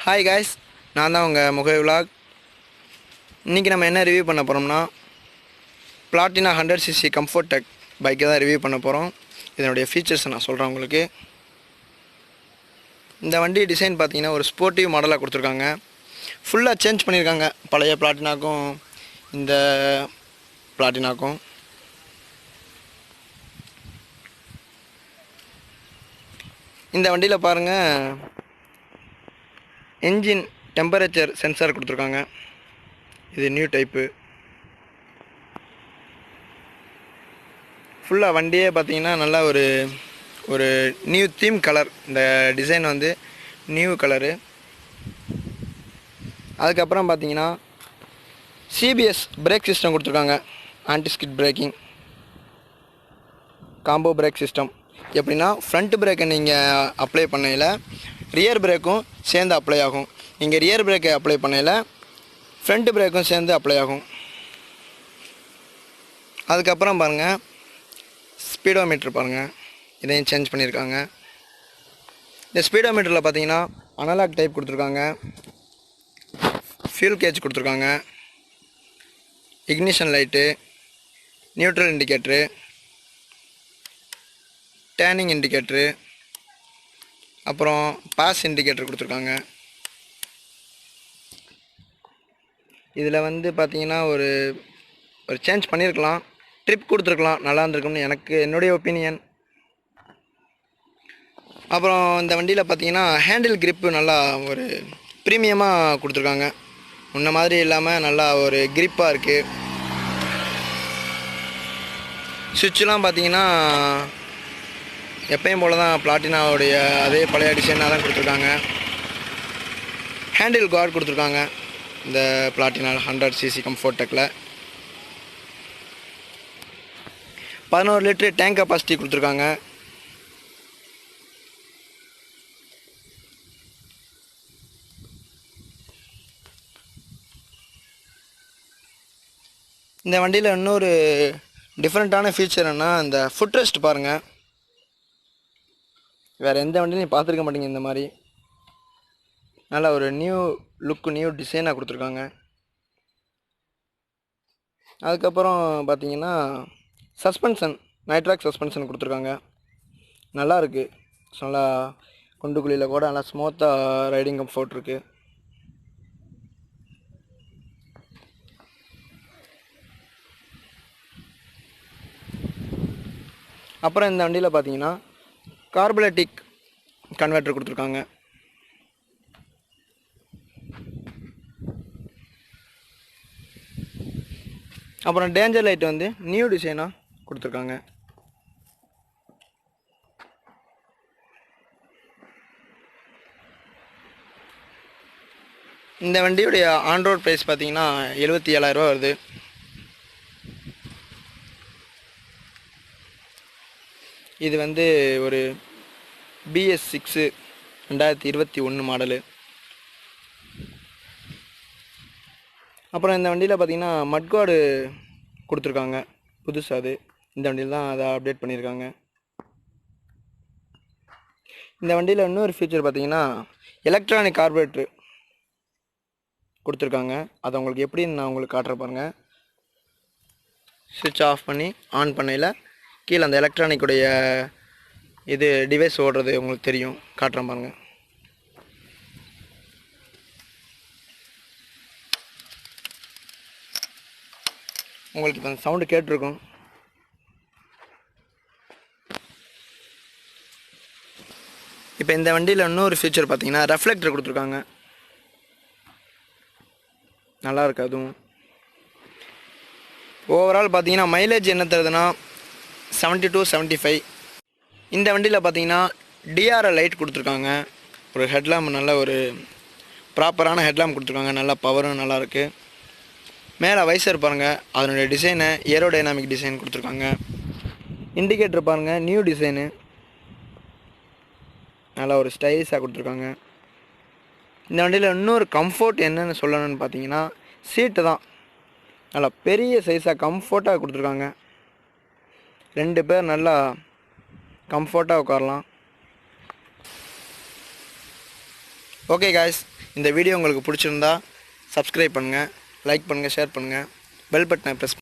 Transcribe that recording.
Hi guys, நான் தான் உங்கள் முகை விலாக். இன்றைக்கி நம்ம என்ன ரிவ்யூ பண்ண போகிறோம்னா பிளாட்டினா 100cc கம்ஃபர்ட் டெக் பைக்கை தான் ரிவ்யூ பண்ண போகிறோம். இதனுடைய ஃபீச்சர்ஸை நான் சொல்கிறேன் உங்களுக்கு. இந்த வண்டி டிசைன் பார்த்தீங்கன்னா ஒரு ஸ்போர்ட்டிவ் மாடலாக கொடுத்துருக்காங்க. ஃபுல்லாக சேஞ்ச் பண்ணியிருக்காங்க பழைய பிளாட்டினாக்கும் இந்த பிளாட்டினாக்கும். இந்த வண்டியில் பாருங்கள், என்ஜின் டெம்பரேச்சர் சென்சார் கொடுத்துருக்காங்க. இது நியூ டைப்பு. ஃபுல்லாக வண்டியே பார்த்தீங்கன்னா நல்லா ஒரு நியூ தீம் கலர். இந்த டிசைன் வந்து நியூ கலரு. அதுக்கப்புறம் பார்த்தீங்கன்னா சிபிஎஸ் பிரேக் சிஸ்டம் கொடுத்துருக்காங்க. Anti skid braking, combo brake system. எப்படின்னா ஃப்ரண்ட் பிரேக்கை நீங்கள் அப்ளை பண்ணையில் ரியர் பிரேக்கும் சேர்ந்து அப்ளை ஆகும். நீங்கள் ரியர் பிரேக்கை அப்ளை பண்ணையில் ஃப்ரண்ட் பிரேக்கும் சேர்ந்து அப்ளை ஆகும். அதுக்கப்புறம் பாருங்கள், ஸ்பீடோமீட்டர் பாருங்கள், இதையும் சேஞ்ச் பண்ணியிருக்காங்க. இந்த ஸ்பீடோமீட்டரில் பார்த்தீங்கன்னா அனலாக் டைப் கொடுத்துருக்காங்க, ஃபியூல் கேஜ் கொடுத்துருக்காங்க, ignition light, neutral indicator, turning indicator, அப்புறம் பாஸ் இண்டிகேட்டர் கொடுத்துருக்காங்க. இதில் வந்து பார்த்தீங்கன்னா ஒரு சேஞ்ச் பண்ணியிருக்கலாம், ட்ரிப் கொடுத்துருக்கலாம், நல்லா இருந்திருக்கும்னு என்னுடைய ஒப்பீனியன். அப்புறம் இந்த வண்டியில் பார்த்தீங்கன்னா ஹேண்டில் கிரிப்பு நல்லா ஒரு ப்ரீமியமாக கொடுத்துருக்காங்க. முன்ன மாதிரி இல்லாமல் நல்லா ஒரு கிரிப்பாக இருக்குது. சுவிட்செலாம் பார்த்தீங்கன்னா எப்பயும் போல் தான் பிளாட்டினாவுடைய அதே பழைய டிசைனாக தான் கொடுத்துருக்காங்க. ஹேண்டில் கார்டு கொடுத்துருக்காங்க இந்த பிளாட்டினா 100cc கம்ஃபர்ட் டெக்கில். 11 லிட்டரு டேங்க் கெப்பாசிட்டி கொடுத்துருக்காங்க. இந்த வண்டியில் இன்னொரு டிஃப்ரெண்ட்டான ஃபீச்சர் என்ன, இந்த ஃபுட் ரெஸ்ட் பாருங்கள். வேறு எந்த வண்டியிலையும் பார்த்துருக்க மாட்டீங்க இந்த மாதிரி. நல்லா ஒரு நியூ லுக்கு, நியூ டிசைனாக கொடுத்துருக்காங்க. அதுக்கப்புறம் பார்த்தீங்கன்னா சஸ்பென்ஷன், நைட்ராக் சஸ்பென்ஷன் கொடுத்துருக்காங்க. நல்லா இருக்குது. நல்லா குண்டு குழியில் கூட நல்லா ஸ்மூத்தாக ரைடிங் கம்ஃபோர்ட் இருக்குது. அப்புறம் இந்த வண்டியில் பார்த்தீங்கன்னா கார்பரேட்டிக் கன்வெர்ட்டர் கொடுத்துருக்காங்க. அப்புறம் டேஞ்சர் லைட் வந்து நியூ டிசைனாக கொடுத்துருக்காங்க. இந்த வண்டியுடைய ஆன்ரோட் ப்ரைஸ் பார்த்தீங்கன்னா 77,000 வருது. இது வந்து ஒரு BS6 2021 மாடலு. அப்புறம் இந்த வண்டியில் பார்த்தீங்கன்னா மட்கார்டு கொடுத்துருக்காங்க புதுசாக. அது இந்த வண்டியில் தான் அதை அப்டேட் பண்ணியிருக்காங்க. இந்த வண்டியில் இன்னொரு ஃபீச்சர் பார்த்தீங்கன்னா எலக்ட்ரானிக் கார்பரேட்டர் கொடுத்துருக்காங்க. அதை உங்களுக்கு எப்படின்னு நான் உங்களுக்கு காட்டுற பாருங்க. சுவிட்ச் ஆஃப் பண்ணி ஆன் பண்ணையில் கீழே அந்த எலக்ட்ரானிக்குடைய இது டிவைஸ் ஓடுறது உங்களுக்கு தெரியும். காட்டுறேன் பாருங்கள். உங்களுக்கு இப்போ அந்த சவுண்டு கேட்டிருக்கும். இப்போ இந்த வண்டியில் இன்னொரு ஃபீச்சர் பார்த்தீங்கன்னா ரெஃப்ளெக்டர் கொடுத்துருக்காங்க. நல்லா இருக்கு. அதுவும் ஓவரால் பார்த்தீங்கன்னா மைலேஜ் என்ன தருதுன்னா 70 to 75. இந்த வண்டியில் பார்த்தீங்கன்னா டிஆர்எல் லைட் கொடுத்துருக்காங்க. ஒரு ஹெட்லாம்ப், நல்ல ஒரு ப்ராப்பரான ஹெட்லாம்ப் கொடுத்துருக்காங்க. நல்லா பவரும் நல்லாயிருக்கு. மேலே வைசர் பாருங்கள், அதனுடைய டிசைனை ஏரோடைனாமிக் டிசைன் கொடுத்துருக்காங்க. இண்டிகேட்டர் பாருங்கள், நியூ டிசைனு, நல்லா ஒரு ஸ்டைலிஷாக கொடுத்துருக்காங்க. இந்த வண்டியில் இன்னொரு கம்ஃபோர்ட் என்னென்னு சொல்லணும்னு பார்த்தீங்கன்னா சீட்டு தான். நல்லா பெரிய சைஸாக கம்ஃபோர்ட்டாக கொடுத்துருக்காங்க. 2 பேர் நல்லா கம்ஃபோர்ட்டாக உட்காரலாம். ஓகே காய்ஸ், இந்த வீடியோ உங்களுக்கு பிடிச்சிருந்தா சப்ஸ்கிரைப் பண்ணுங்கள், லைக் பண்ணுங்கள், ஷேர் பண்ணுங்கள், பெல் பட்டனை ப்ரெஸ்